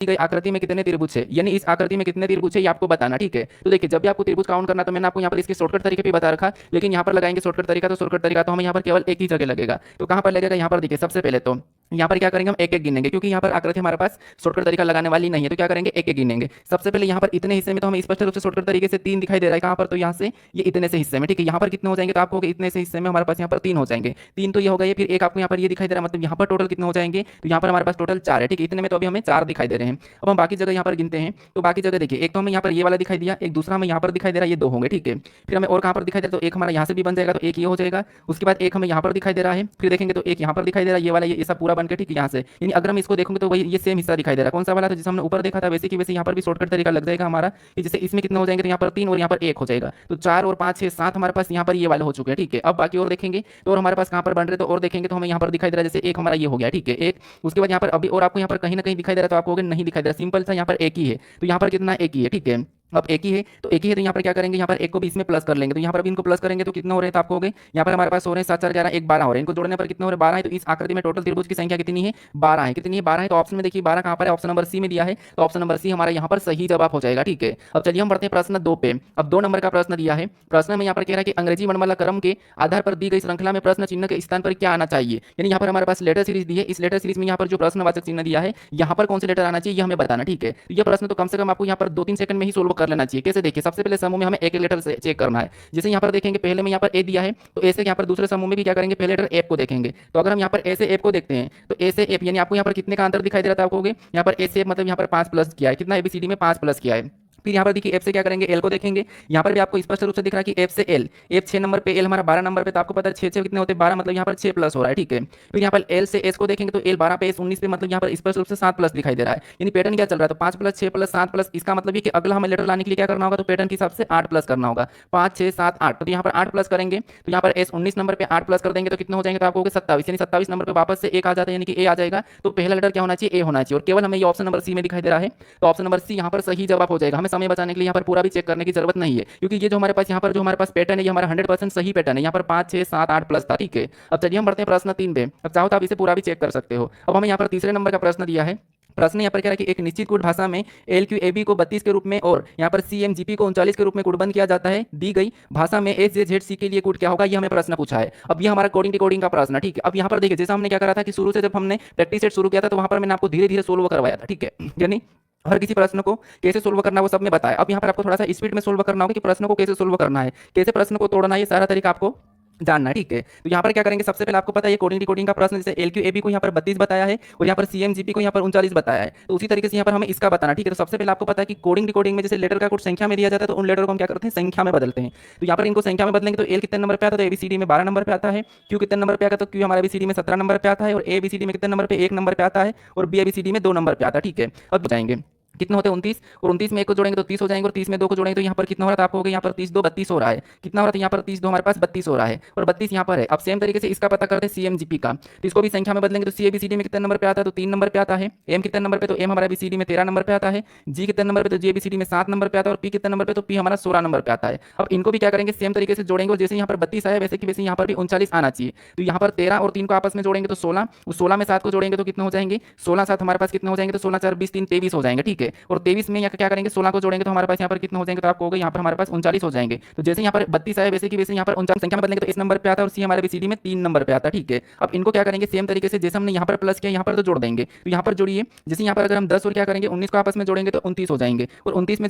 दी गई आकृति में कितने त्रिभुज है, यानी इस आकृति में कितने त्रिभुज है ये आपको बताना। ठीक है, तो देखिए जब भी आपको त्रिभुज काउंट करना तो मैंने आपको यहाँ पर इसके शॉर्टकट तरीके भी बता रखा, लेकिन यहाँ पर लगाएंगे शॉर्टकट तरीका, तो शॉर्टकट तरीका तो हमें यहाँ पर केवल एक ही जगह लगेगा। तो कहाँ पर लगेगा, यहाँ पर देखिए सबसे पहले तो यहाँ पर क्या करेंगे, हम एक एक गिनेंगे, क्योंकि यहाँ पर आकृति हमारे पास शॉर्टकट तरीका लगाने वाली नहीं है, तो क्या करेंगे एक एक गिनेंगे। सबसे पहले यहाँ पर इतने हिस्से में तो हमें स्पष्ट रूप से शॉर्टकट तरीके से 3 दिखाई दे रहा है, कहाँ पर, तो यहाँ से ये इतने से हिस्से में। ठीक है, यहाँ पर कितने हो जाएंगे, तो आपको इतने से हिस्से में हमारे पास यहाँ पर 3 हो जाएंगे, 3 तो ये हो गए, फिर एक आपको यहाँ पर ये दिखाई दे रहा है, मतलब यहाँ पर टोटल कितने हो जाएंगे, तो यहाँ पर हमारे पास टोटल 4 है। ठीक है, इतने में तो अभी हमें 4 दिखाई दे रहे हैं। अब हम बाकी जगह यहाँ पर गिनते हैं, तो बाकी जगह देखिए एक तो हमें यहाँ पर ये वाला दिखाई दिया, एक दूसरा हमें यहाँ पर दिखाई दे रहा है, ये 2 होंगे। ठीक है, फिर हमें और कहाँ पर दिखाई दे रहा है, तो एक हमारा यहाँ से भी बन जाएगा, तो एक ये हो जाएगा। उसके बाद एक हमें यहाँ पर दिखाई दे रहा है, फिर देखेंगे तो एक यहाँ पर दिखाई दे रहा है, ये वाला, ये ऐसा पूरा बनकर। ठीक है, यहाँ से यानी अगर हम इसको देखोगे तो वही ये सेम हिस्सा दिखाई दे रहा है, कौन सा वाला, तो जिसे हमने ऊपर देखा था वैसे कि वैसे यहाँ पर भी शॉर्टकट तरीका लग जाएगा हमारा, कि जैसे इसमें कितने हो जाएंगे, तो यहाँ पर 3 और यहाँ पर 1 हो जाएगा, तो 4 और 5 6 7 हमारे पास यहाँ पर ये वाले हो चुके हैं। ठीक है, अब बाकी और देखेंगे तो और हमारे पास कहाँ पर बन रहे, तो और देखेंगे तो हमें यहाँ पर दिखाई दे रहा है, जैसे एक हमारा ये हो गया। ठीक है, एक, उसके बाद यहाँ पर अभी और आपको यहाँ पर कहीं ना कहीं दिखाई दे रहा है, तो आपको नहीं दिखाई दे रहा, सिंपल सा यहाँ पर एक ही है, तो यहाँ पर कितना, एक ही है। ठीक है, अब एक ही है तो एक ही है, तो यहाँ पर क्या करेंगे, यहाँ पर एक को भी इसमें प्लस कर लेंगे, तो यहाँ पर भी इनको प्लस करेंगे तो कितना हो रहे हैं, तो आपको हो गए यहाँ पर हमारे पास हो रहे हैं 7 4 11 1 12 हो रहे हैं, इनको जोड़ने पर कितने हो रहे हैं, 12 है। तो इस आकृति में टोटल त्रिभुज की संख्या कितनी है, 12 है। कितनी है, 12 है। तो ऑप्शन में देखिए 12 कहाँ पर है, ऑप्शन नंबर सी में दिया है, तो ऑप्शन नंबर सी हमारा यहाँ पर सही जवाब हो जाएगा। ठीक है, अब चलिए हम बढ़ते हैं प्रश्न 2 पे। अब 2 नंबर का प्रश्न दिया है, प्रश्न में यहाँ पर कह रहा है कि अंग्रेजी वर्णमाला क्रम के आधार पर दी गई श्रृंखला में प्रश्न चिन्ह के स्थान पर क्या आना चाहिए, यानी यहाँ पर हमारे पास लेटर सीरीज दी है, इस लेटर सीरीज में यहाँ पर जो प्रश्नवाचक चिन्ह दिया है, यहाँ पर कौन से लेटर आना चाहिए ये हमें बताना। ठीक है, तो ये प्रश्न तो कम से कम आपको यहाँ पर 2-3 सेकंड में ही सोल्व कर लेना चाहिए। कैसे, देखिए सबसे पहले समूह में हमें एक एक लेटर से चेक करना है। जैसे यहाँ पर देखेंगे पहले में यहाँ पर ए दिया है, तो ए से यहाँ पर दूसरे समूह में भी क्या करेंगे, पहले लेटर एफ को देखेंगे। तो अगर हम यहाँ पर ए से एफ को देखते हैं, तो ए से एफ यानी आपको यहाँ पर कितने का अंतर दिखाई दे रहा था, आपको यहाँ पर ए से एफ मतलब यहाँ पर 5 प्लस किया है, कितना एबीसीडी में 5 प्लस किया है। फिर यहाँ पर देखिए एफ से क्या करेंगे, एल को देखेंगे। यहाँ पर भी आपको स्पष्ट रूप से दिख रहा है कि एफ से एल, एफ 6 नंबर पे, एल हमारा 12 नंबर पे, तो आपको पता है 6 6 कितने होते हैं, 12, मतलब यहाँ पर 6 प्लस हो रहा है। ठीक है, फिर यहाँ पर एल से एस को देखेंगे, तो एल 12 पे, एस 19 पे, मतलब यहाँ पर स्पष्ट रूप से 7 प्लस दिखाई दे रहा है। यानी पैटर्न क्या चल रहा है, तो 5 प्लस 6 प्लस 7 प्लस, इसका मतलब ये कि अगला हमें लेटर लाने के लिए क्या करना होगा, तो पैटर्न के हिसाब से 8 प्लस करना होगा, 5 6 7 8। तो यहाँ पर 8 प्लस करेंगे, तो यहाँ पर एस 19 नंबर पे 8 प्लस कर देंगे, तो कितने हो जाएंगे, तो आपको 27, यानी 27 नंबर पे वापस से एक आ जाता है, यानी कि ए आ जाएगा। तो पहला लेटर क्या होना चाहिए, ए होना चाहिए, और केवल हमें ये ऑप्शन नंबर सी में दिखाई दे रहा है, तो ऑप्शन नंबर सी यहाँ पर सही जवाब हो जाएगा। हमें समय बचाने के लिए यहाँ पर पूरा भी चेक करने की जरूरत नहीं है, क्योंकि ये जो हमारे पास यहाँ पर जो हमारे पास पैटर्न है, ये हमारा 100% सही पैटर्न है। यहाँ पर 5 6 7 8 प्लस था। ठीक है, अब चलिए हम बढ़ते हैं प्रश्न 3 पे। अब चाहो तो आप इसे पूरा भी चेक कर सकते हो। अब हमें यहाँ पर तीसरे नंबर का प्रश्न दिया है, प्रश्न यहाँ पर क्या है कि एक निश्चित कूट भाषा में एल क्यू ए बी को 32 के रूप में और यहाँ पर सी एम जी पी को 39 के रूप में कूटबंध किया जाता है। दी गई भाषा में एस जे जेड सी के लिए कूट क्या होगा, ये हमें प्रश्न पूछा है। अब ये हमारा कोडिंग डिकोडिंग का प्रश्न। ठीक है, अब यहाँ पर देखिए जैसा हमने क्या करा था कि शुरू से जब हमने प्रैक्टिस सेट शुरू किया था, तो वहाँ पर मैंने आपको धीरे धीरे सोल्व करवाया था। ठीक है, यानी हर किसी प्रश्न को कैसे सोल्व करना है वो सब में बताया। अब यहाँ पर आपको थोड़ा सा स्पीड में सोल्व करना होगा कि प्रश्न को कैसे सोल्व करना है, कैसे प्रश्न को तोड़ना है, ये सारा तरीका आपको जानना है। ठीक है, तो यहाँ पर क्या करेंगे, सबसे पहले आपको पता है ये कोडिंग डिकोडिंग का प्रश्न, जैसे एल क्यू ए बी को यहाँ पर 32 बताया है और यहाँ पर सी एम जी पी को यहाँ पर 39 बताया है, तो उसी तरीके से यहाँ पर हमें इसका बताना। ठीक है, तो सबसे पहले आपको पता है कि कोडिंग डिकोडिंग में जैसे लेटर का कुछ संख्या में दिया जाता है, तो उन लेटर को हम क्या करते हैं, संख्या में बदलते हैं। तो यहाँ पर इनको संख्या में बदलेंगे, तो एल कितने नंबर पे आता है, तो एबीसीडी में 12 नंबर पे आता है। क्यू कितने नंबर पे आता है, तो क्यू हमारा एबीसीडी में 17 नंबर पे आता है, और ए बीसीडी में कितने नंबर पे, 1 नंबर पे आता है, और बी एबीसीडी में 2 नंबर पे आता है। ठीक है, अब बताएंगे कितने होते हैं 29, और 29 में 1 को जोड़ेंगे तो 30 हो जाएंगे, और 30 में 2 को जोड़ेंगे तो यहाँ पर कितना हो रहा था, आपको हो गया यहाँ पर 30 2 32 हो रहा है। कितना हो रहा था, यहाँ पर 30 2 हमारे पास 32 हो रहा है, और 32 यहाँ पर है। अब सेम तरीके से इसका पता करते हैं सीएमजीपी का, तो इसको भी संख्या में बदलेंगे, तो सी एबीसीडी में कितने नंबर पे आता है, तो 3 नंबर पे आता है। एम कितने नंबर पे, तो एम हमारा बीसीडी में 13 नंबर पे आता है। जी कितने नंबर पे, तो जी एबीसीडी में 7 नंबर पे आता है, और पी कितने नंबर पे, तो पी हमारा 16 नंबर पे आता है। अब इनको भी क्या करेंगे, सेम तरीके से जोड़ेंगे, और जैसे यहाँ पर 32 आया वैसे कि वैसे यहाँ पर भी 39 आना चाहिए। तो यहाँ पर 13 और 3 को आपस में जोड़ेंगे तो 16, उस 16 में 7 को जोड़ेंगे तो कितने हो जाएंगे, 16 7 हमारे पास कितने हो जाएंगे, तो 16 4 20 3 23 हो जाएंगे। ठीक है, और 23 में क्या करेंगे, 16 को जोड़ेंगे तो हमारे पास यहाँ पर कितने हो जाएंगे, तो आपको होगा यहाँ पर हमारे पास 39 हो जाएंगे। तो जैसे यहाँ पर 32 आया वैसे कि वैसे यहाँ पर 39 संख्या में बदलेंगे, तो इस नंबर पे आता है, और सी हमारे बीसीडी में 3 नंबर पे आता है। ठीक है, अब इनको क्या करेंगे, सेम तरीके से जैसे हमने यहाँ पर प्लस किया यहाँ पर तो जोड़ देंगे। तो यहाँ पर जोड़िए, जैसे यहाँ पर अगर हम 10 और क्या करेंगे 19 को आपस में जोड़ेंगे तो 29 हो जाएंगे, और 29 में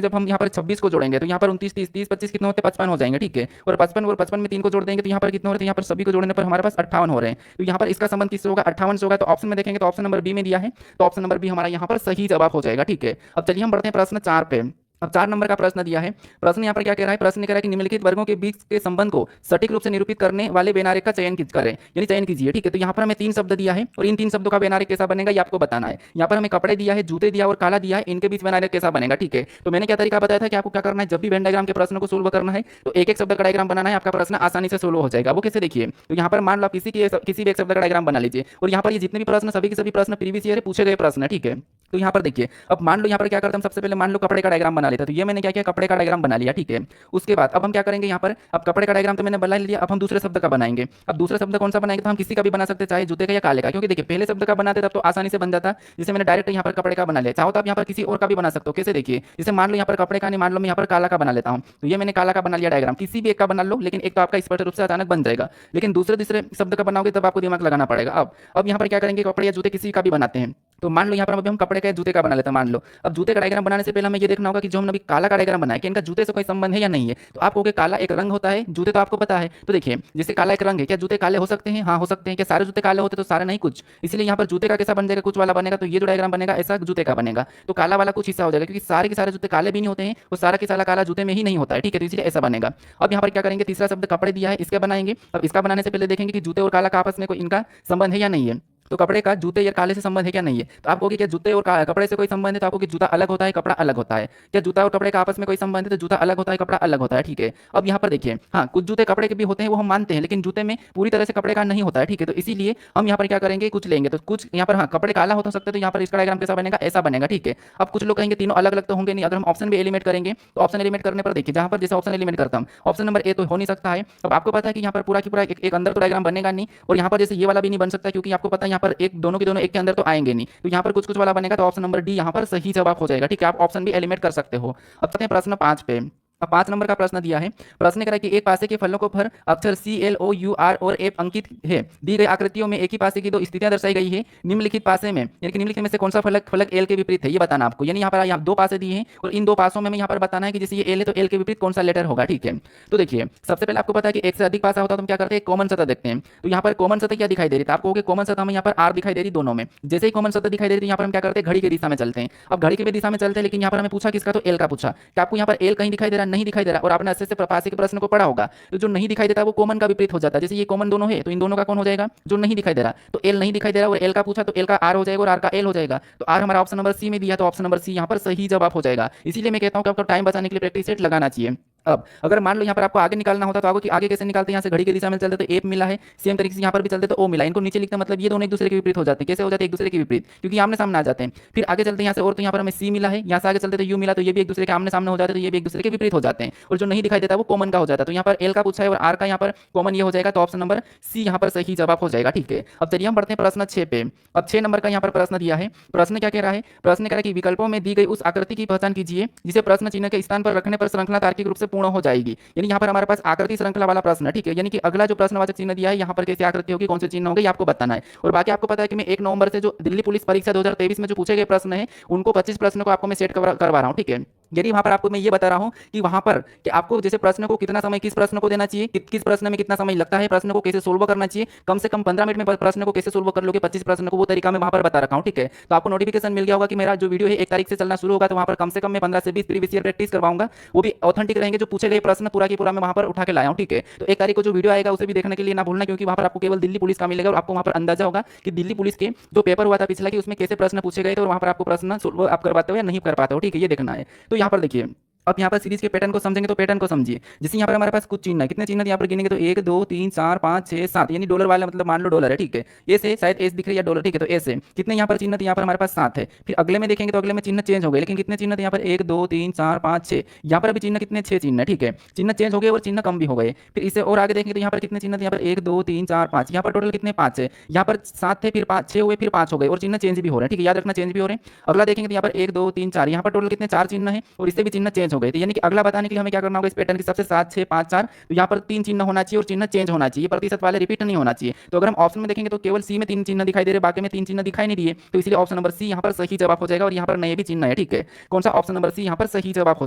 जब हम यहाँ पर 26 को जोड़ेंगे तो यहाँ पर 29 30 30 25 कितने होते हैं, 55 हो जाएंगे। ठीक है, और 55 में 3 को जोड़ देंगे तो यहाँ पर कितने हो रहे हैं, यहाँ पर सभी को जोड़ने पर हमारे पास 58 हो रहे हैं। तो यहाँ पर इसका संबंध किससे होगा, 58 से होगा। तो ऑप्शन में देखेंगे तो ऑप्शन नंबर बी में दिया है, तो ऑप्शन नंबर बी हमारा यहाँ पर सही जवाब हो जाएगा। ठीक है, अब चलिए हम बढ़ते हैं प्रश्न 4 पे। अब 4 नंबर का प्रश्न दिया है, प्रश्न यहाँ पर क्या कह रहा है, प्रश्न कह रहा है कि निम्नलिखित वर्गों के बीच के संबंध को सटीक रूप से निरूपित करने वाले बेनारे का चयन करें, यानी चयन कीजिए। ठीक है, तो यहाँ पर हमें 3 शब्द दिया है, और इन 3 शब्दों का बेनारे कैसा बनेगा ये आपको बताना है। यहाँ पर हमें कपड़े दिया है, जूते दिया और काला दिया है, इनके बीच बेनारे कैसा बनेगा। ठीक है, तो मैंने क्या तरीका बताया था कि आपको क्या करना है, जब भी वेन डायग्राम के प्रश्न को सोल्व करना है तो एक एक शब्द का डायग्राम बनाना है, आपका प्रश्न आसानी से सोल्व हो जाएगा। वो कैसे, देखिए, तो यहाँ पर मान लो आप किसी भी एक शब्द का डायग्राम बना लीजिए, और यहाँ पर ये जितने भी प्रश्न सभी के सभी प्रश्न प्रीवियस ईयर पूछे गए प्रश्न है। ठीक है, तो यहाँ पर देखिए, अब मान लो यहाँ पर क्या करते हैं हम, सबसे पहले मान लो कपड़े का डायग्राम बना लेते हैं। तो ये मैंने क्या किया, कपड़े का डायग्राम बना लिया, ठीक है। उसके बाद अब हम क्या करेंगे यहाँ पर, अब कपड़े का डायग्राम तो मैंने बना लिया, अब हम दूसरे शब्द का बनाएंगे। अब दूसरा शब्द कौन सा बनाएंगे, तो हम किसी का भी बना सकते हैं, चाहे जूते का या काले का, क्योंकि देखिए पहले शब्द का बनाते तब तो आसानी से बन जाता, जैसे मैंने डायरेक्ट यहाँ पर कपड़े का बना लिया। चाहो तो आप यहाँ पर किसी और का भी बना सकते हो। कैसे, देखिए जैसे मान लो यहाँ पर कपड़े का नहीं, मान लो मैं यहाँ पर काला का बना लेता हूँ। तो ये मैंने काला का बना लिया डायग्राम, किसी भी एक का बना लो, लेकिन एक तो आपका स्पष्ट रूप से अचानक बन जाएगा, लेकिन दूसरे तीसरे शब्द का बनाओगे तब आपको दिमाग लगाना पड़ेगा। अब यहाँ पर क्या करेंगे, कपड़े या जूते किसी का भी बनाते हैं। तो मान लो यहाँ पर अभी हम कपड़े का जूते का बना लेते हैं मान लो। अब जूते का डायग्राम बनाने से पहले हमें ये देखना होगा कि जो हमने अभी काला का डायग्राम बनाया कि इनका जूते से कोई संबंध है या नहीं है। तो आप कहोगे काला एक रंग होता है, जूते तो आपको पता है। तो देखिए जैसे काला एक रंग है, क्या जूते काले हो सकते हैं, हाँ हो सकते हैं। क्या सारे जूते काले होते, तो सारे नहीं कुछ, इसलिए यहाँ पर जूते का कैसा बन जाएगा, कुछ वाला बनेगा। तो ये जो डायग्राम बनेगा ऐसा जूते का बनेगा, तो काला वाला कुछ हिस्सा हो जाएगा, क्योंकि सारे के सारे जूते काले भी नहीं होते हैं, वो सारा के सारा काला जूते में ही नहीं होता है, ठीक है। तो इसलिए ऐसा बनेगा। अब यहाँ पर क्या करेंगे, तीसरा शब्द कपड़े दिया है, इसका बनाएंगे। अब इसका बनाने से पहले देखेंगे कि जूते और काला का आपस में कोई इनका संबंध है या नहीं है। तो कपड़े का जूते या काले से संबंध है क्या, नहीं है। तो आप कहोगे क्या जूते और कपड़े से कोई संबंध है, तो आपको कि जूता अलग होता है, कपड़ा अलग होता है। क्या जूता और कपड़े का आपस में कोई संबंध है, तो जूता अलग होता है, कपड़ा अलग होता है, ठीक है। अब यहाँ पर देखिए, हाँ कुछ जूते कपड़े के भी होते हैं, वो हम मानते हैं, लेकिन जूते में पूरी तरह से कपड़े का नहीं होता है, ठीक है। तो इसीलिए हम यहाँ पर क्या करेंगे, कुछ लेंगे। तो कुछ यहाँ पर हाँ कपड़े काला हो सकते हैं, तो यहाँ पर इसका डायग्राम कैसा बनेगा, ऐसा बनेगा, ठीक है। अब कुछ लोग कहेंगे तीनों अलग अलग तो होंगे नहीं। अगर हम ऑप्शन भी एलिमेट करेंगे, तो ऑप्शन एलिमेट करने पर देखिए, जहाँ पर जैसे ऑप्शन एलिमेट करता हूँ, ऑप्शन नंबर ए तो हो नहीं सकता है। अब आपको पता है कि यहाँ पर पूरा की पूरा एक अंदर तो डायग्राम बनेगा नहीं, और यहाँ पर जैसे ये वाला भी नहीं बन सकता, क्योंकि आपको पता है यहाँ पर एक दोनों के दोनों एक के अंदर तो आएंगे नहीं। तो यहाँ पर कुछ कुछ वाला बनेगा, तो ऑप्शन नंबर डी यहाँ पर सही जवाब हो जाएगा, ठीक है। आप ऑप्शन भी एलिमेट कर सकते हो। अब चलते हैं प्रश्न 5 पे। अब 5 नंबर का प्रश्न दिया है। प्रश्न कह रहा है कि एक पासे के फलों को पर अक्षर C L O U R और एफ अंकित है। दी गई आकृतियों में एक ही पासे की दो स्थितियां दर्शाई गई है। निम्नलिखित पासे में यानी कि निम्नलिखित में से कौन सा फलक फलक एल के विपरीत है, ये बताना आपको। यानी यहाँ पर यहाँ दो पासे दिए हैं, और इन दो पासों में हमें यहाँ पर बताना है कि जैसे ये एल है, तो एल के विपरीत कौन सा लेटर होगा, ठीक है। तो देखिए सबसे पहले आपको पता है कि एक से अधिक पासा होता है, तो हम क्या करते हैं, कॉमन सतह देखते हैं। तो यहाँ पर कॉमन सतह क्या दिखाई दे रही है, आप कहोगे कॉमन सतह हमें यहाँ पर आर दिखाई दे रही दोनों में। जैसे ही कॉमन सतह दिखाई दे रही है, यहाँ पर हम क्या करते हैं, घड़ी की दिशा में चलते हैं। अब घड़ी की दिशा में चलते हैं, लेकिन यहाँ पर हमें पूछा किसका, तो एल का पूछा। क्या आपको यहाँ पर एल कहीं दिखाई दे रहा, नहीं दिखाई दे रहा। और आपने अच्छे से पासे के प्रश्न को पढ़ा होगा, तो जो नहीं दिखाई देता वो कॉमन का विपरीत हो जाता है। जैसे ये कॉमन दोनों है, तो इन दोनों का कौन हो जाएगा, जो नहीं दिखाई दे रहा। तो एल नहीं दिखाई दे रहा और एल का पूछा, तो एल का आर हो जाएगा और आर का एल हो जाएगा। तो आर हमारा ऑप्शन नंबर सी में दिया, तो ऑप्शन नंबर सी यहाँ पर सही जवाब हो जाएगा। इसीलिए मैं कहता हूँ कि आपको टाइम बचाने के लिए प्रैक्टिस सेट लगाना चाहिए। अब अगर मान लो यहाँ पर आपको आगे निकालना होता, तो आगे कैसे निकालते हैं, यहाँ से घड़ी की दिशा में चलते तो एफ मिला है, सेम तरीके से यहाँ पर भी चलते तो ओ मिला। इनको नीचे लिखते मतलब ये दोनों एक दूसरे के विपरीत हो जाते हैं। कैसे हो जाते हैं, एक दूसरे के विपरीत, क्योंकि आमने सामने आ जाते हैं। फिर आगे चलते हैं यहाँ से, और तो यहाँ पर हमें सी मिला है, यहाँ से आगे चलते तो यू मिला, तो ये भी एक दूसरे के आमने सामने हो जाते हैं, तो ये भी एक दूसरे के विपरीत हो जाते हैं। और जो नहीं दिखाई देता वो कॉमन का हो जाता है। तो यहाँ पर एल का पूछा है और आर का यहाँ पर कॉमन ये हो जाएगा, तो ऑप्शन नंबर सी यहाँ पर सही जवाब हो जाएगा, ठीक है। अब चलिए हम बढ़ते हैं प्रश्न 6 पे। अब 6 नंबर का यहाँ पर प्रश्न दिया है। प्रश्न क्या कह रहा है, प्रश्न कह रहा है कि विकल्पों में दी गई उस आकृति की पहचान कीजिए जिसे प्रश्न चिन्ह के स्थान पर रखने पर श्रृंखला तार्किक रूप से पूर्ण हो जाएगी। यानी यहाँ पर हमारे पास आकृति श्रृंखला वाला प्रश्न है, ठीक है। यानी कि अगला जो प्रश्नवाचक चिन्ह दिया है, यहाँ पर कैसी आकृति होगी, कौन से चिन्ह होंगे, ये आपको बताना है। और बाकी आपको पता है कि मैं 1 नवंबर से जो दिल्ली पुलिस परीक्षा 2023 में जो पूछे गए प्रश्न है, उनको 25 प्रश्नों को आपको मैं सेट करवा रहा हूँ, ठीक है। यदि वहां पर आपको मैं ये बता रहा हूं कि वहां पर कि आपको जैसे प्रश्न को कितना समय किस प्रश्न को देना चाहिए, किस प्रश्न में कितना समय लगता है, प्रश्न को कैसे सोल्व करना चाहिए, कम से कम 15 मिनट में प्रश्न को कैसे सोल्व कर लोगे 25 प्रश्न को, वो तरीका मैं वहां पर बता रखा हूं, ठीक है। तो आपको नोटिफिकेशन मिल गया होगा कि मेरा जो वीडियो है 1 तारीख से चलना शुरू होगा, तो वहां पर कम से कम मैं 15 से 20 प्रीवियस ईयर प्रैक्टिस करवाऊंगा। वो भी ऑथेंटिक रहेंगे, जो पूछे गए प्रश्न पूरा की पूरा मैं वहां पर उठा के लाया हूं, ठीक है। तो 1 तारीख को जो वीडियो आएगा उसे भी देखने के लिए ना भूलना, क्योंकि वहां पर आपको केवल दिल्ली पुलिस का मिलेगा और आपको वहां पर अंदाजा होगा कि दिल्ली पुलिस के जो पेपर हुआ था पिछला, कि उसमें कैसे प्रश्न पूछे गए थे, और वहां पर आपको प्रश्न सोल्व आप कर पाते हो या नहीं कर पाते हो, ठीक है, ये देखना है। तो यहाँ पर देखिए, अब यहाँ पर सीरीज के पैटर्न को समझेंगे, तो पैटर्न को समझिए। जैसे यहाँ पर हमारे पास कुछ चिन्ह है, कितने चिन्ह यहाँ पर गिनेंगे तो 1 2 3 4 5 6 7, यानी डॉलर वाला मतलब मान लो डॉलर है, ठीक है। ए से शायद एस दिख रही है डॉलर, ठीक है। तो एस से कितने यहाँ पर चिन्ह थे, यहाँ पर हमारे पास 7 है। फिर अगले में देखेंगे तो अगले में चिन्ह चेंज हो गए, लेकिन कितने चिन्ह थे यहाँ पर 1 2 3 4 5 6, यहाँ पर अभी चिन्ह कितने 6 चिन्ह है, ठीक है। चिन्ह चेंज हो गए और चिन्ह कम भी हो गए। फिर इसे और आगे देखेंगे तो यहाँ पर कितने चिन्ह थे, यहाँ पर 1 2 3 4 5, यहाँ पर टोटल कितने 5 है। यहाँ पर 7 थे, फिर 5 6 हुए, फिर 5 हो गए, और चिन्ह चेंज भी हो रहे हैं, ठीक है, याद रखना चेंज भी हो रहे हैं। अगला देखेंगे तो यहाँ पर 1 2 3 4, यहाँ पर टोटल कितने 4 चिन्ह है, और इससे भी चिन्ह चेंज हो गए। तो यानी कि अगला बताने के लिए हमें क्या करना होगा, इस पैटर्न के सबसे 7 6 5 4, तो यहाँ पर 3 चिन्ह होना चाहिए और चिन्ह चेंज होना चाहिए, प्रतिशत वाले रिपीट नहीं होना चाहिए। तो अगर हम ऑप्शन में देखेंगे तो केवल सी में 3 चिन्ह दिखाई दे रहे, बाकी में 3 चिन्ह दिखाई नहीं दिए, तो इसलिए ऑप्शन नंबर सी यहाँ पर सही जवाब हो जाएगा। और यहाँ पर नए भी चिन्ह है, ठीक है। कौन सा, ऑप्शन नंबर सी यहाँ पर सही जवाब हो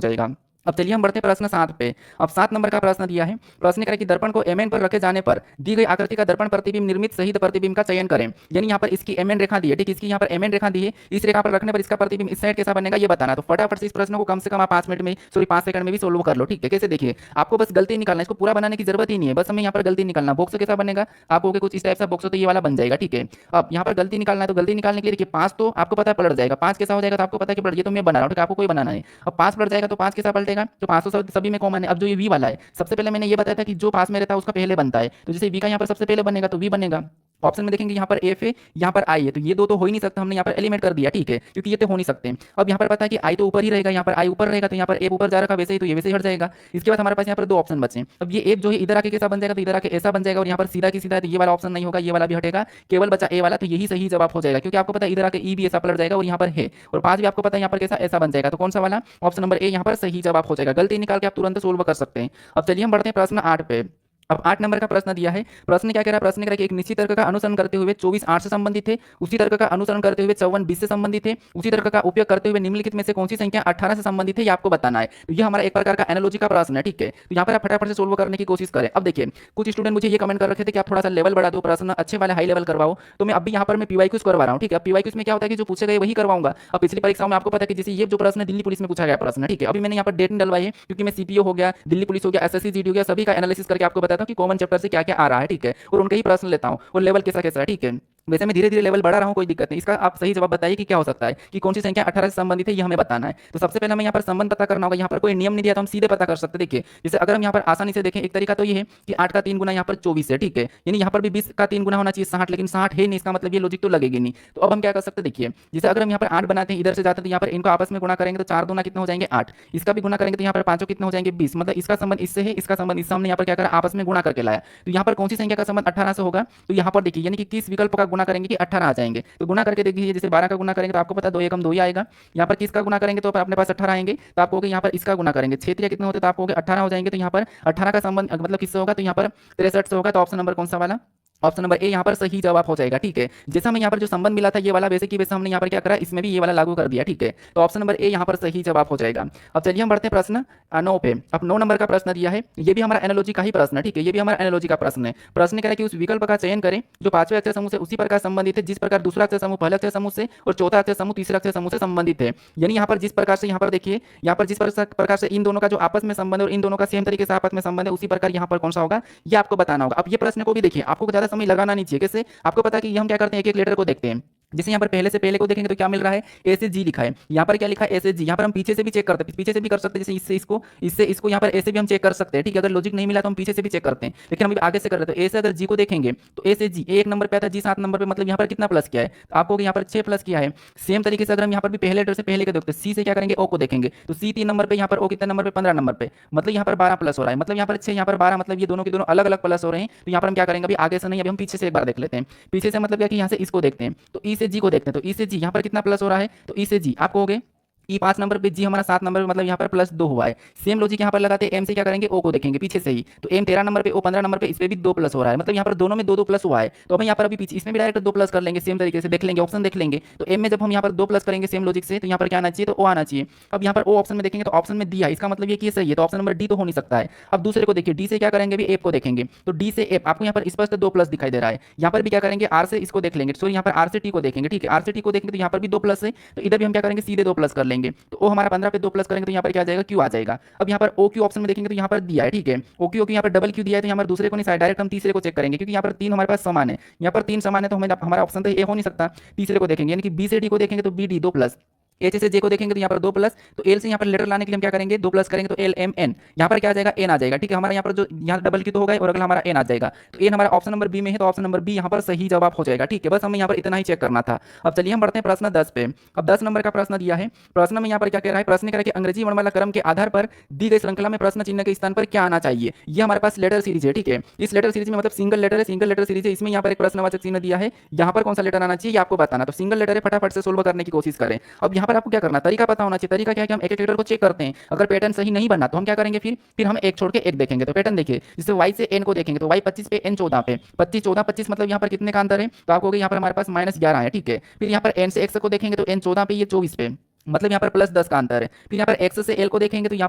जाएगा। अब चलिए हम बढ़ते हैं प्रश्न 7 पे। अब 7 नंबर का प्रश्न दिया है। प्रश्न करें कि दर्पण को एमएन पर रखे जाने पर दी गई आकृति का दर्पण प्रतिबिंब निर्मित सहित प्रतिबिंब का चयन करें। यानी यहाँ पर इसकी एमएन रेखा दी है, ठीक, इसकी यहाँ पर एमएन रेखा दी है, इस रेखा पर रखने पर इसका प्रतिबिंब इस साइड कैसा बनेगा ये बताना। तो फटाफट से इस प्रश्न को कम से कम आप 5 मिनट में, सॉरी 5 सेकंड में भी सोल्व कर लो, ठीक है। कैसे, देखिए आपको बस गलती निकालना, इसको पूरा बनाने की जरूरत ही नहीं है, बस हमें यहाँ पर गलती निकालना। बॉक्स कैसा बनेगा, आप होगे कुछ इस टाइप से बॉक्स, तो ये वाला बन जाएगा, ठीक है। अब यहाँ पर गलती निकालना है, तो गलती निकालने के लिए देखिए 5 तो आपको पता है पलट जाएगा, 5 कैसा हो जाएगा, तो आपको पता है कि पलट, ये तो मैं बना रहा हूँ, ठीक है, आपको कोई बनाना है। अब 5 पलट जाएगा तो 5 कैसा पलटेगा, तो 500 सभी में कॉमन है। अब जो ये वी वाला है, सबसे पहले मैंने ये बताया था कि जो पास में रहता है उसका पहले बनता है, तो जैसे वी का यहाँ पर सबसे पहले बनेगा तो वी बनेगा, ऑप्शन में देखेंगे यहाँ पर एफ है, यहाँ पर आई है, तो ये दो तो हो ही नहीं सकता, हमने यहाँ पर एलिमिनेट कर दिया, ठीक है, क्योंकि ये तो हो नहीं सकते। अब यहाँ पर पता है कि आई तो ऊपर ही रहेगा, यहाँ पर आई ऊपर रहेगा, तो यहाँ पर एफ ऊपर जा रखा वैसे ही, तो ये वैसे ही हट जाएगा। इसके बाद हमारे पास यहाँ पर दो ऑप्शन बचे। अब ये एफ जो है इधर आके कैसा बन जाएगा, तो इधर आके ऐसा बन जाएगा, और यहाँ पर सीधा की सीधा, तो ये वाला ऑप्शन नहीं होगा, ये वाला भी हटेगा, केवल बचा ए वाला, तो यही सही जवाब हो जाएगा, क्योंकि आपको पता है इधर आके ई भी ऐसा पलट जाएगा और यहाँ पर है, और 5 भी आपको पता है यहाँ पर कैसा ऐसा बन जाएगा, तो कौन सा वाला ऑप्शन नंबर ए यहाँ पर सही जवाब हो जाएगा। गलती निकाल के आप तुरंत सोल्व कर सकते हैं। अब चलिए हम बढ़ते हैं प्रश्न 8 पे। अब 8 नंबर का प्रश्न दिया है। प्रश्न क्या कह रहा है, प्रश्न कह रहा है कि एक निश्चित तर्क का अनुसरण करते हुए 24 8 से संबंधित है, उसी तर्क का अनुसरण करते हुए 54 20 से संबंधित है, उसी तर्क का उपयोग करते हुए निम्नलिखित में से कौन सी संख्या 18 से संबंधित है, ये आपको बताना है। तो ये हमारा एक प्रकार का एनालॉजी का प्रश्न है, ठीक है। तो यहाँ पर आप फटाफट से सोल्व करने की कोशिश करें। अब देखिए, कुछ स्टूडेंट मुझे ये कमेंट कर रखे थे कि आप थोड़ा सा लेवल बढ़ा दो, प्रश्न अच्छे वाले हाई लेवल करवाओ, तो मैं अभी यहाँ पर मैं पीवाईक्यूज करवा रहा हूँ, ठीक है। पीवाईक्यूज में क्या होता है कि जो पूछे गए वही करवाऊंगा। अब पिछली परीक्षाओं में आपको पता है कि जैसे ये जो प्रश्न दिल्ली पुलिस में पूछा गया प्रश्न, ठीक है, अभी मैंने यहाँ पर डेट नहीं डलवाई है, क्योंकि मैं सीपीओ हो गया, दिल्ली पुलिस हो गया, एसएससी जीडी हो गया, सभी का एनालिसिस करके आपको बताता हूँ कि कॉमन चैप्टर से क्या क्या आ रहा है, ठीक है, और उनके ही प्रश्न लेता हूँ और लेवल कैसा कैसा है, ठीक है। वैसे मैं धीरे धीरे लेवल बढ़ा रहा हूँ, कोई दिक्कत नहीं। इसका आप सही जवाब बताइए कि क्या हो सकता है, कि कौन सी संख्या 18 से संबंधित है, ये हमें बताना है। तो सबसे पहले हमें यहाँ पर संबंध पता करना होगा। यहाँ पर कोई नियम नहीं दिया तो हम सीधे पता कर सकते हैं। देखिए, जैसे अगर हम यहाँ पर आसानी से देखें, एक तरीका तो ये है कि 8 का 3 गुना यहाँ पर 24 है, ठीक है, यानी यहाँ पर भी 20 का 3 गुना होना चाहिए 60, लेकिन 60 है नहीं, इसका मतलब ये लॉजिक तो लगेगी नहीं। तो अब हम क्या कर सकते हैं, देखिए, जैसे अगर हम यहाँ पर 8 बनाते हैं, इधर से जाते हैं, तो यहाँ पर इनको आपस में गुणा करेंगे तो 4 दूना कितने हो जाएंगे 8, इसका भी गुणा करेंगे तो यहाँ पर 5 कितने हो जाएंगे 20, मतलब इसका संबंध इससे है, इसका संबंध इससे, हमने यहाँ पर क्या करा आपस में गुणा करके लाया। तो यहाँ पर कौन सी संख्या का संबंध 18 से होगा, तो यहाँ पर देखिए, यानी कि किस विकल्प का गुणा करेंगे कि 18 आ जाएंगे। तो गुणा करके देखिए, जैसे 12 का गुणा करेंगे तो आपको पता 2 एकम 2 ही आएगा। यहाँ पर किसका गुणा करेंगे तो अपने पास 18 आएंगे, तो आपको यहाँ पर इसका गुणा करेंगे 6 3 कितने होते तो आपको 18 हो जाएंगे। तो यहाँ पर 18 का संबंध मतलब किससे होगा, तो यहाँ पर 63 से होगा। तो ऑप्शन नंबर कौन सा वाला, ऑप्शन नंबर ए यहाँ पर सही जवाब हो जाएगा, ठीक है। जैसा हमें यहाँ पर जो संबंध मिला था ये वाला, वैसे की वैसे हमने यहाँ पर क्या करा, इसमें भी ये वाला लागू कर दिया, ठीक है। तो ऑप्शन नंबर ए यहाँ पर सही जवाब हो जाएगा। अब चलिए हम बढ़ते हैं प्रश्न 9 पे। अब 9 नंबर का प्रश्न दिया है, ये भी हमारा एनालॉजी का ही प्रश्न है, ठीक है, ये भी हमारा एनालॉजी का प्रश्न है। प्रश्न कह रहा है कि उस विकल्प का चयन करें जो 5वें अक्षर समूह से उसी प्रकार संबंधित है जिस प्रकार दूसरा अक्षर समूह पहले अक्षर समूह से और चौथा अक्षर समूह तीसरा अक्षर समूह से संबंधित है। यानी यहाँ पर जिस प्रकार से, यहाँ पर देखिए, यहाँ पर जिस प्रकार से इन दोनों का जो आपस में संबंध है और इन दोनों का सेम तरीके से आपस में संबंध है, उसी प्रकार यहाँ पर कौन सा होगा, ये आपको बताना होगा। अब ये प्रश्न को भी देखिए, आपको ज्यादा समय लगाना नहीं चाहिए। कैसे, आपको पता है कि हम क्या करते हैं, एक एक लेटर को देखते हैं। जैसे यहाँ पर पहले से पहले को देखेंगे तो क्या मिल रहा है, ए से जी लिखा है, यहाँ पर क्या लिखा है ए से जी। यहाँ पर हम पीछे से भी चेक करते हैं, पीछे से भी कर सकते हैं, जैसे इससे इसको यहाँ पर ए से भी हम चेक कर सकते हैं, ठीक है। अगर लॉजिक नहीं मिला तो हम पीछे से भी चेक करते हैं, लेकिन हम आगे से कर रहे हैं। तो ए से अगर जी को देखेंगे तो ए से जी, ए 1 नंबर पे आता है, जी 7 नंबर पे, मतलब यहाँ पर कितना प्लस किया है, तो आपको यहाँ पर 6 प्लस किया है। सेम तरीके से अगर हम यहाँ पर भी पहले लेटर से पहले के देखते हैं, सी से क्या करेंगे, ओ को देखेंगे, तो सी 3 नंबर पे, यहाँ पर ओ कितने नंबर पे 15 नंबर पे, मतलब यहाँ पर 12 प्लस हो रहा है, मतलब यहाँ पर 6 यहाँ पर 12, मतलब ये दोनों के दोनों अलग अलग प्लस हो रहे हैं। तो यहाँ पर हम क्या करेंगे, अभी आगे से नहीं, अभी हम पीछे से एक बार देख लेते हैं। पीछे से मतलब क्या कि यहाँ से इसको देखते हैं, तो ई से जी को देखते हैं, तो ई से जी यहाँ पर कितना प्लस हो रहा है, तो ई से जी आपको हो गए ई 5 नंबर पे, जी हमारा 7 नंबर पे, मतलब यहाँ पर +2 हुआ है। सेम लॉजिक यहाँ पर लगाते हैं, एम से क्या करेंगे, ओ को देखेंगे पीछे से ही, तो एम 13 नंबर पे, ओ 15 नंबर पे, इस पे भी 2 प्लस हो रहा है, मतलब यहाँ पर दोनों में 2 प्लस हुआ है। तो अब यहाँ पर अभी पीछे इसमें भी डायरेक्ट 2 प्लस कर लेंगे, सेम तरीके से देख लेंगे, ऑप्शन देख लेंगे। तो एम में जब हम यहाँ पर 2 प्लस करेंगे सेम लॉजिक से, तो यहाँ पर क्या आना चाहिए, तो ओ आना चाहिए। अब यहाँ पर ओ ऑप्शन में देखेंगे तो ऑप्शन में दिया, इसका मतलब ये कि सही है, तो ऑप्शन नंबर डी तो हो नहीं सकता है। अब दूसरे को देखिए, डी से क्या करेंगे, भी एफ को देखेंगे, तो डी से एफ आपको यहाँ पर स्पष्ट 2 प्लस दिखाई दे रहा है। यहाँ पर भी क्या करेंगे, आर से इसको देख लेंगे, सॉरी यहाँ पर आर से टी को देखेंगे, ठीक है, आर से टी को देखेंगे तो यहाँ पर भी 2 प्लस है, तो इधर भी हम क्या करेंगे, सीधे 2 प्लस कर लेंगे। तो ओ हमारा 15 पे 2 प्लस करेंगे तो यहाँ पर क्या आ जाएगा, क्यू आ जाएगा। अब यहाँ पर ओ क्यू ऑप्शन में देखेंगे तो यहाँ पर दिया है, ठीक है, ओ क्यू यहाँ पर डबल क्यू दिया है, तो यहाँ पर दूसरे को नहीं, डायरेक्ट हम तीसरे को चेक करेंगे, क्योंकि यहाँ पर 3 हमारे पास समान है, यहाँ पर 3 समान है, तो हमें हमारा ऑप्शन तो ए हो नहीं सकता। तीसरे को देखेंगे, यानी कि बी से डी को देखेंगे तो बी डी 2 प्लस, एच से जे को देखेंगे तो यहाँ पर 2 प्लस, तो एल से यहाँ पर लेटर लाने के लिए हम क्या करेंगे, 2 प्लस करेंगे तो एल एम एन, यहाँ पर क्या आ जाएगा, एन आ जाएगा, ठीक है। हमारा यहाँ पर जो यहाँ डबल क्यू तो होगा और अगला हमारा एन आ जाएगा, तो एन हमारा ऑप्शन नंबर बी में है, तो ऑप्शन नंबर बी यहाँ पर सही जवाब हो जाएगा, ठीक है। बस हमें यहाँ पर इतना ही चेक करना था। अब चलिए हम बढ़ते हैं प्रश्न 10 पे। अब 10 नंबर का प्रश्न दिया है। प्रश्न में यहाँ पर क्या कह रहा है, प्रश्न कह रहा है कि अंग्रेजी वर्णमाला क्रम के आधार पर दी गई श्रृंखला में प्रश्न चिन्ह के स्थान पर क्या आना चाहिए। ये हमारे पास लेटर सीरीज है, ठीक है। इस लेटर सीरीज में मतलब सिंगल लेटर है, सिंगल लेटर सीरीज है, इसमें यहाँ पर एक प्रश्नवाचक चिन्ह दिया है, यहाँ पर कौन सा लेटर आना चाहिए आपको बताना। तो सिंगल लेटर है, फटाफट से सोल्व करने की कोशिश करें। अब यहाँ पर आपको क्या करना, तरीका पता होना चाहिए। तरीका क्या है कि हम एक एक लेटर को चेक करते हैं, अगर पैटर्न सही नहीं बना तो हम क्या करेंगे, फिर हम एक छोड़ के एक देखेंगे। तो पैटर्न देखिए, जैसे y से n को देखेंगे तो y 25 पे n 14 पे, 25 14 25, मतलब यहाँ पर कितने का अंतर है, तो आपको यहाँ पर हमारे पास -11 है, ठीक है। फिर यहाँ पर n से x को देखेंगे तो n 14 पे, ये 24 पे, मतलब यहाँ पर +10 का अंतर है। फिर यहाँ पर x से l को देखेंगे तो यहाँ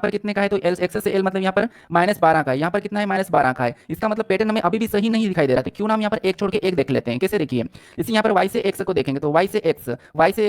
पर कितने का है, तो x से l मतलब यहाँ पर -12 का है, यहाँ पर कितना है, -12 का है। इसका मतलब पैटर्न हमें अभी भी सही नहीं दिखाई दे रहा था, क्यों ना हम यहाँ पर एक छोड़ के एक देख लेते हैं। कैसे देखिए, जैसे यहाँ पर y से x को देखेंगे तो y से x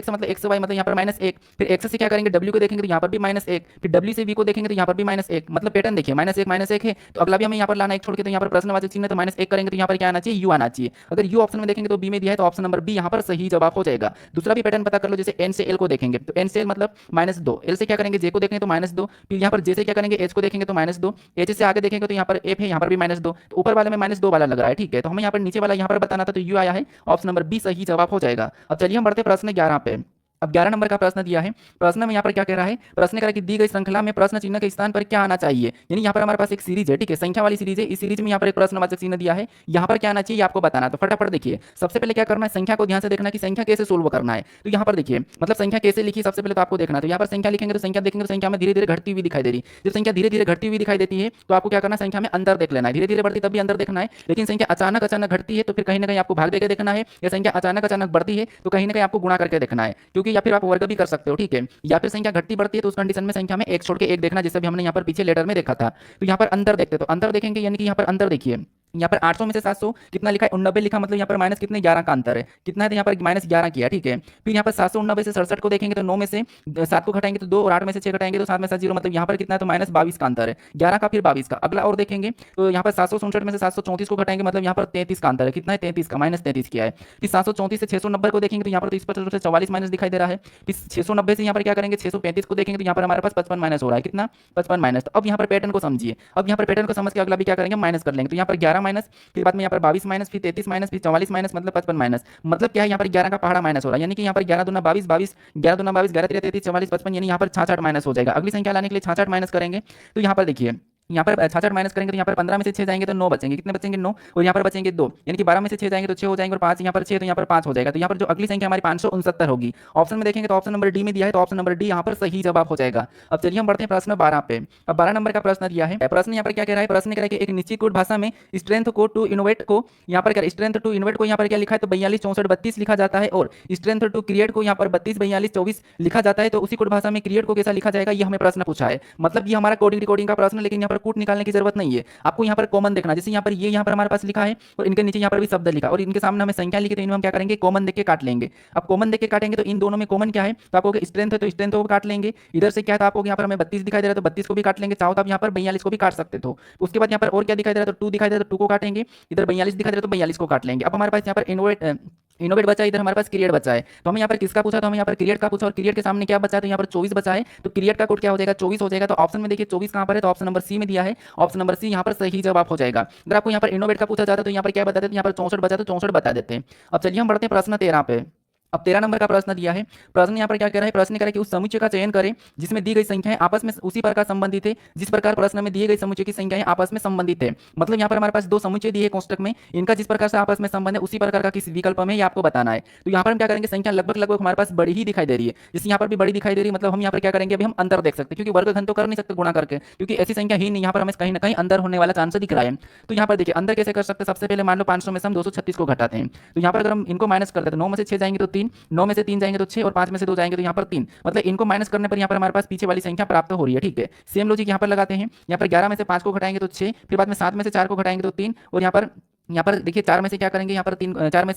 मतलब x से y, मतलब यहाँ पर -1, फिर x से क्या करेंगे, w को देखेंगे तो यहाँ पर भी -1, फिर w से v को देखेंगे तो यहाँ पर भी -1, मतलब पैटर्न देखिए -1 है। तो अगला भी हमें यहाँ पर लाना एक छोड़ के, तो यहाँ पर प्रश्नवाचक चिन्ह तो -1 करेंगे तो यहाँ पर क्या आना चाहिए, u आना चाहिए। अगर u ऑप्शन में देखेंगे तो b में दिया है, तो ऑप्शन नंबर b यहाँ पर सही जवाब हो जाएगा। दूसरा भी पैटर्न पता कर लो, जैसे n से l को देखेंगे तो n से से एल मतलब -2, एल से क्या करेंगे जे को देखेंगे तो -2, फिर यहाँ पर जे से क्या करेंगे एच को देखेंगे तो -2, एच से आगे देखेंगे तो यहाँ पर एफ है, यहाँ पर भी -2, तो ऊपर वाले में -2 वाला लग रहा है, ठीक है। तो हमें यहाँ पर नीचे वाला यहाँ पर बताना था, तो यू आया है, ऑप्शन नंबर बी सही जवाब हो जाएगा। अब चलिए हम बढ़ते प्रश्न 11 पे। अब 11 नंबर का प्रश्न दिया है। प्रश्न में यहाँ पर क्या कह रहा है, प्रश्न कह रहा है कि दी गई श्रृंखला में प्रश्न चिन्ह के स्थान पर क्या आना चाहिए। यानी यहाँ पर हमारे पास एक सीरीज है, ठीक है, संख्या वाली सीरीज है। इस सीरीज में यहाँ पर एक प्रश्नवाचक चिन्ह दिया है, यहाँ पर क्या आना चाहिए आपको बताना। तो फटाफट देखिए, सबसे पहले क्या करना है, संख्या को ध्यान से देखना कि संख्या कैसे सोल्व करना है। तो यहाँ पर देखिए, मतलब संख्या कैसे लिखी सबसे पहले तो आपको देखना। तो यहाँ पर संख्या लिखेंगे तो संख्या देखेंगे तो संख्या में धीरे धीरे घटती हुई दिखाई दे रही। जब संख्या धीरे धीरे घटती हुई दिखाई देती है तो आपको क्या करना है, संख्या में अंतर देख लेना है। धीरे धीरे बढ़ती तब भी अंतर देखना है, लेकिन संख्या अचानक अचानक घटती है तो फिर कहीं ना कहीं आपको भाग देकर देखना है, या संख्या अचानक अचानक बढ़ती है तो कहीं ना कहीं आपको गुणा करके देखना है, क्योंकि या फिर आप वर्ग भी कर सकते हो, ठीक है। या फिर संख्या घटती बढ़ती है तो उस कंडीशन में संख्या में एक छोड़ के एक देखना, जैसे भी हमने यहाँ पर पीछे लेटर में देखा था। तो यहाँ पर अंतर देखते, तो अंतर देखेंगे, यानी कि यहाँ पर अंतर देखिए, यहाँ पर 800 में से 700 कितना लिखा है, 89 लिखा, मतलब यहाँ पर माइनस कितने 11 का अंतर है, कितना है तो यहाँ पर -11 किया, ठीक है। फिर यहाँ पर 789 से 67 को देखेंगे तो 9 में से 7 को घटाएंगे तो 2, और 8 में से 6 घटाएंगे तो 7 में से 0, मतलब यहाँ पर कितना है तो -22 का अंतर है, 11 का फिर 22 का। अगला और देखेंगे तो यहाँ पर 767 में से 734 को घटाएंगे, मतलब यहाँ पर 33 का अंतर है, कितना है 33 का, -33 किया है। फिर 734 से 690 को देखेंगे तो यहाँ पर तो स्पष्ट रूप से 44 माइनस दिखाई दे रहा है। फिर 690 से यहाँ पर क्या करेंगे 635 को देखेंगे तो यहाँ पर हमारे पास 55 माइनस हो रहा है, कितना 55 माइनस। तो अब यहाँ पर पैटर्न को समझिए, अब यहाँ पर पैटर्न को समझ के अगला भी क्या करेंगे माइनस कर लेंगे। तो यहाँ पर 11 माइनस, फिर बाद में यहाँ पर 22 माइनस, फिर 33 माइनस, फिर 44 माइनस, मतलब 55 माइनस, मतलब क्या है यहाँ पर 11 का पहाड़ा माइनस हो रहा है, यानी कि यहाँ पर 11 दूना 22, 22 11 दूना 22, 11 3 33 44 55, यानी यहाँ पर 66 माइनस हो जाएगा। अगली संख्या लाने के लिए 66 माइनस करेंगे तो यहाँ पर देखिए, यहाँ पर 66 माइनस करेंगे तो यहाँ पर 15 में से 6 जाएंगे तो 9 बचेंगे, कितने बचेंगे 9, और यहाँ पर बचेंगे 2, यानी कि 12 में से 6 जाएंगे तो 6 हो जाएंगे, और 5 यहाँ पर 6 तो यहाँ पर 5 हो जाएगा। तो यहाँ पर जो अगली संख्या हमारी 569 होगी। ऑप्शन में देखेंगे तो ऑप्शन नंबर डी में दिया है, तो ऑप्शन नंबर डी यहाँ पर सही जवाब हो जाएगा। अब चलिए हम बढ़ते हैं प्रश्न 12 पे। अब 12 नंबर का प्रश्न दिया है। प्रश्न यहाँ पर क्या कह रहा है, प्रश्न कह रहा है कि एक निश्चित कोड भाषा में स्ट्रेंथ को टू इनोवेट को यहाँ पर क्या, स्ट्रेंथ टू इनोवेट को यहाँ पर क्या लिखा है तो 42 64 32 लिखा जाता है, और स्ट्रेंथ टू क्रिएट को यहाँ पर 32 42 24 लिखा जाता है। तो उसी कोड भाषा में क्रिएट को कैसा लिखा जाएगा, ये हमें प्रश्न पूछा है। मतलब ये हमारा कोडिंग रिकॉर्डिंग का प्रश्न, लेकिन यहाँ पर कूट निकालने की जरूरत नहीं है, आपको यहाँ पर कॉमन देखना। जैसे यहाँ पर ये यहाँ पर हमारे पास लिखा है और इनके नीचे यहाँ पर भी शब्द लिखा, और इनके सामने हमें संख्या लिखी, तो इनमें हम क्या करेंगे कॉमन देख के काट लेंगे। अब कॉमन देख के काटेंगे तो इन दोनों में कॉमन क्या है, तो आपको स्ट्रेंथ है तो स्ट्रेंथ को काट लेंगे। इधर से क्या था आपको यहाँ पर हमें 32 दिखाई दे रहा है तो 32 को भी काट लेंगे, चाहो तो आप यहाँ पर 42 को भी काट सकते थे। उसके बाद यहाँ पर और क्या दिखाई दे रहा है तो 2 दिखाई दे रहा है तो 2 को काटेंगे, इधर 42 दिखाई दे रहा है तो 42 को काट लेंगे। अब हमारे पास यहाँ पर इनोवेट बचा है, इधर हमारे पास क्रिएट बचा है। तो हमें यहाँ पर किसका पूछा, तो हमें यहाँ पर क्रिएट का पूछा, और क्रिएट के सामने क्या बचा है तो यहाँ पर 24 बचा है, तो क्रिएट का कोड क्या हो जाएगा 24 हो जाएगा। तो ऑप्शन में देखिए 24 कहाँ पर है, तो ऑप्शन नंबर सी में दिया है, ऑप्शन नंबर सी यहाँ पर सही जवाब हो जाएगा। अगर आपको यहाँ पर इनोवेट का पूछा जाता है तो यहाँ पर क्या बता देते हैं, यहाँ पर 64 बचा तो 64 बता देते हैं। अब चलिए हम बढ़ते हैं प्रश्न 13 पे। अब 13 नंबर का प्रश्न दिया है। प्रश्न यहाँ पर क्या कह रहा है, प्रश्न कह रहा है कि उस समुच्चय का चयन करें जिसमें दी गई संख्याएं आपस में उसी प्रकार संबंधित है जिस प्रकार प्रश्न में दिए गए समुच्चय की संख्याएं आपस में संबंधित है। मतलब यहाँ पर हमारे पास दो समुच्चय दिए कोष्टक में, इनका जिस प्रकार से आपस में संबंध है उसी प्रकार का किस विकल्प में ये आपको बताना है। तो यहाँ पर हम क्या करेंगे, संख्या लगभग लगभग हमारे पास बड़ी ही दिखाई दे रही है, जैसे यहाँ पर भी बड़ी दिखाई दे रही है, मतलब हम यहाँ पर क्या करेंगे, अभी हम अंतर देख सकते हैं, क्योंकि वर्ग घन तो कर नहीं सकते गुणा करके, क्योंकि ऐसी संख्या ही नहीं, यहाँ पर हमें कहीं ना कहीं अंतर होने वाला चांस दिख रहा है। तो यहाँ पर देखिए अंतर कैसे कर सकते हैं, सबसे पहले मान लो 500 में से हम 236 को घटाते हैं, तो यहाँ पर अगर हम इनको माइनस करते हैं तो 9 में से 6 जाएंगे तो 3, 9 में से 3 जाएंगे तो 6, और 5 में से 2 जाएंगे तो यहाँ पर 3, मतलब इनको माइनस करने पर यहाँ पर हमारे पास पीछे वाली संख्या प्राप्त हो रही है, ठीक है। सेम लॉजिक यहाँ पर लगाते हैं, यहाँ पर 11 में से 5 को घटाएंगे तो 6, फिर बाद में 7 में से 4 को घटाएंगे तो 3, और यहाँ पर देखिए 4 में से क्या करेंगे, यहाँ पर 3 4 में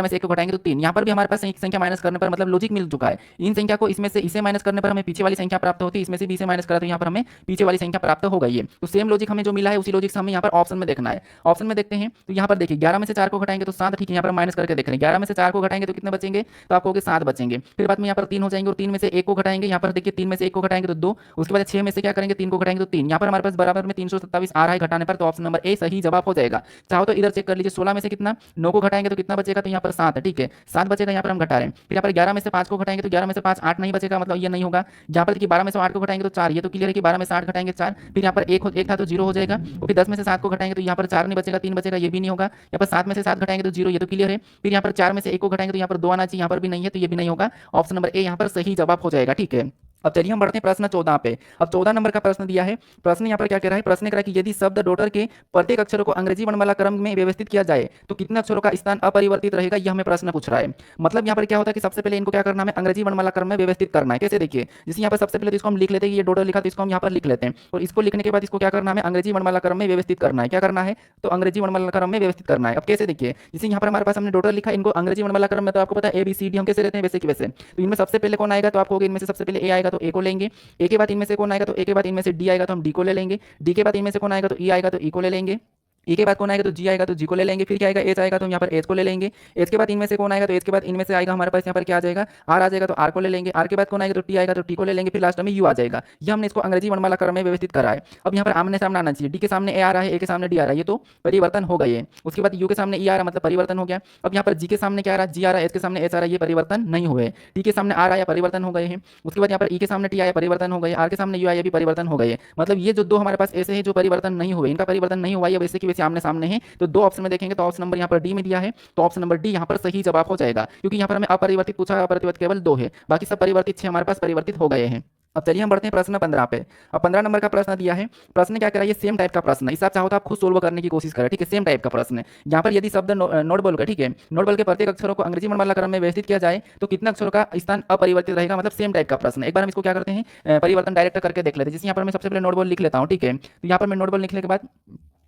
से 1 को घटाएंगे तो 3, यहाँ पर भी हमारे पास एक संख्या माइनस करने पर मतलब लॉजिक मिल चुका है। इन संख्या को इसमें से इसे माइनस करने पर हमें पीछे वाली संख्या प्राप्त होती है, इसमें से भी इसे माइनस करा तो यहाँ पर हमें पीछे वाली संख्या प्राप्त हो गई है। तो सेम लॉजिक हमें जो मिला है उसी लॉजिक से हमें यहाँ पर ऑप्शन में देखना है। ऑप्शन में देखते हैं तो यहाँ पर देखिए 11 में से 4 को घटाएंगे तो 7, ठीक है, यहाँ पर माइनस करके देख रहे हैं, 11 में से 4 को घटाएंगे तो कितने बचेंगे, तो आपको 7 बचेंगे। फिर बाद में यहाँ पर 3 हो जाएंगे, और 3 में से 1 को घटाएंगे, यहाँ पर देखिए 3 में से 1 को घटाएंगे तो 2, उसके बाद 6 में से क्या करेंगे 3 को घटाएंगे तो 3, यहाँ पर हमारे पास बराबर में 327 आ रहा है घटाने पर, तो ऑप्शन नंबर ए सही जवाब हो जाएगा। चाहो तो इधर चेक कर लीजिए, 16 में से कितना 9 को घटाएंगे तो कितना बचेगा, तो यहाँ पर 7 है, ठीक है, 7 बचेगा, यहाँ पर हम घटा रहे हैं। फिर यहाँ पर 11 में से 5 को घटाएंगे तो 11 में से 5 8 नहीं बचेगा, मतलब ये नहीं होगा। यहाँ पर देखिए 12 में से 8 को घटाएंगे तो 4, ये तो क्लियर है कि 12 में से 8 घटाएंगे 4, फिर यहाँ पर 1 था तो 0 हो जाएगा। और फिर 10 में से 7 को घटाएंगे तो यहाँ पर 4 नहीं बचेगा, 3 बचेगा, ये भी नहीं होगा। यहाँ पर 7 में से 7 घटाएंगे तो 0, ये तो क्लियर है। फिर यहाँ पर 4 में से 1 को घटाएंगे तो यहाँ पर 2 आना चाहिए, यहाँ पर भी नहीं है, तो ये भी नहीं होगा। ऑप्शन नंबर ए यहाँ पर सही जवाब हो जाएगा, ठीक है। अब चलिए हम बढ़ते हैं प्रश्न 14 पे। अब 14 नंबर का प्रश्न दिया है। प्रश्न यहाँ पर क्या कह रहा है, प्रश्न कह रहा है कि यदि शब्द डॉटर के प्रत्येक अक्षरों को अंग्रेजी वर्णमाला क्रम में व्यवस्थित किया जाए तो कितने अक्षरों का स्थान अपरिवर्तित रहेगा, यह हमें प्रश्न पूछ रहा है। मतलब यहाँ पर क्या होता है कि सबसे पहले इनको क्या करना है, अंग्रेजी वर्णमाला क्रम में व्यवस्थित करना है। कैसे देखिए, जैसे यहाँ पर सबसे पहले तो इसको हम लिख लेते हैं, ये डॉटर लिखा तो इसको हम यहाँ पर लिख लेते हैं, और इसको लिखने के बाद इसको क्या करना है, अंग्रेजी वर्णमाला क्रम में व्यवस्थित करना है। क्या करना है, तो अंग्रेजी वर्णमाला क्रम में व्यवस्थित करना है। अब कैसे देखिए, जैसे यहाँ पर हमारे पास हमने डॉटर लिखा, इनको अंग्रेजी वर्णमाला क्रम में तो आपको पता है ABCD हम कैसे रहते हैं वैसे की वैसे। तो इनमें सबसे पहले कौन आएगा, तो आपको इनमें से सबसे पहले ए आएगा तो ए को लेंगे, ए के बाद इनमें से कौन आएगा, तो ए के बाद इनमें से डी आएगा तो हम डी को ले लेंगे, डी के बाद इनमें से कौन आएगा तो ई आएगा तो ई को ले लेंगे, ई के बाद कौन आएगा तो जी आएगा, तो जी को ले लेंगे। फिर क्या आएगा एच आएगा, तो हम यहाँ पर एच को ले लेंगे। एच के बाद इनमें से कौन आएगा तो एच के बाद इनमें से आएगा हमारे पास यहाँ पर क्या आ जाएगा आर आ जाएगा, तो आर को ले लेंगे। आर के बाद कौन आएगा तो टी आएगा, तो टी को ले लेंगे। फिर लास्ट में यू आ जाएगा। ये हमने इसको अंग्रेजी वर्णमाला क्रम में व्यवस्थित करा है। अब यहाँ पर आमने सामने आना चाहिए, डी के सामने ए आ रहा है, ए के सामने डी आ रहा है, ये तो परिवर्तन हो गए। उसके बाद यू के सामने ई आ रहा है, मतलब परिवर्तन हो गया। अब यहाँ पर जी के सामने क्या आ रहा है जी आ रहा है, एच के सामने एच आ रहा है, ये परिवर्तन नहीं हुए। टी के सामने आर आया, परिवर्तन हो गए हैं। उसके बाद यहाँ पर ई के सामने टी आया, परिवर्तन हो गए। आर के सामने यू आया, भी परिवर्तन हो गए। मतलब ये जो दो हमारे पास ऐसे हैं जो परिवर्तन नहीं हुए, इनका परिवर्तन नहीं हुआ, ये वैसे की वैसे आमने सामने है। तो दो ऑप्शन में देखेंगे तो ऑप्शन नंबर यहाँ पर डी में दिया है, तो ऑप्शन नंबर डी यहाँ पर सही जवाब हो जाएगा, क्योंकि यहाँ पर हमें अपरिवर्तित पूछा है, अपरिवर्तित केवल दो है, बाकी सब परिवर्तित छह हमारे पास परिवर्तित हो गए हैं। अब चलिए हम बढ़ते हैं प्रश्न 15 पे। अब 15 नंबर का प्रश्न दिया है। प्रश्न क्या करा, ये सेम टाइप का प्रश्न है, इस आप चाहो तो आप खुद सोल्व करने की कोशिश करें, ठीक है। सेम टाइप का प्रश्न है। यहाँ पर यदि शब्द नोट बोल का, ठीक है, नोट बोल के प्रत्येक अक्षरों को अंग्रेजी वर्णमाला क्रम में व्यवस्थित किया जाए तो कितने अक्षरों का स्थान अपरिवर्तित रहेगा, मतलब सेम टाइप का प्रश्न है। एक बार हम इसको क्या करते हैं परिवर्तन डायरेक्ट करके देख लेते हैं। जैसे यहाँ पर मैं सबसे पहले नोट बोल लिख लेता हूँ, ठीक है। तो यहाँ पर मैं नोट बोल लिखने के बाद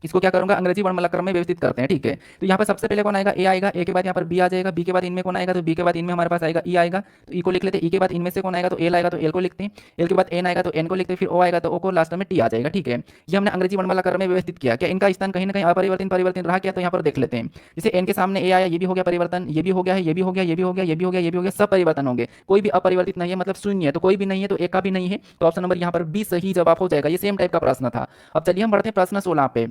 इसको क्या करूंगा अंग्रेजी वर्णमाला क्रम में व्यवस्थित करते हैं, ठीक है। तो यहाँ पर सबसे पहले कौन आएगा ए आएगा, ए के बाद यहाँ पर बी आ जाएगा, बी के बाद इनमें कौन आएगा तो बी के बाद इनमें हमारे पास आएगा ई आएगा, तो ई को लिख लेते हैं। ई के बाद इनमें से कौन आएगा तो एल आएगा, तो एल को लिखते हैं। एल के बाद एन आएगा तो एन को लिखते हैं। फिर ओ आएगा तो ओ को लास्ट में टी आ जाएगा, ठीक है। ये हमने अंग्रेजी वर्णमाला क्रम में व्यवस्थित किया। क्या इनका स्थान कहीं ना कहीं अपरिवर्तित परिवर्तन रहा क्या, तो यहाँ पर देख लेते हैं। जैसे एन के सामने ए आया, ये भी हो गया परिवर्तन, ये भी हो गया है, ये भी हो गया, ये भी हो गया, ये भी हो गया, ये भी हो गया, सब परिवर्तन होंगे, कोई भी अपरिवर्तित नहीं है, मतलब शून्य है, तो कोई भी नहीं है, तो एक का भी नहीं है, तो ऑप्शन नंबर यहाँ पर बी सही जवाब हो जाएगा। ये सेम टाइप का प्रश्न था। अब चलिए हम बढ़ते हैं प्रश्न 16 पे।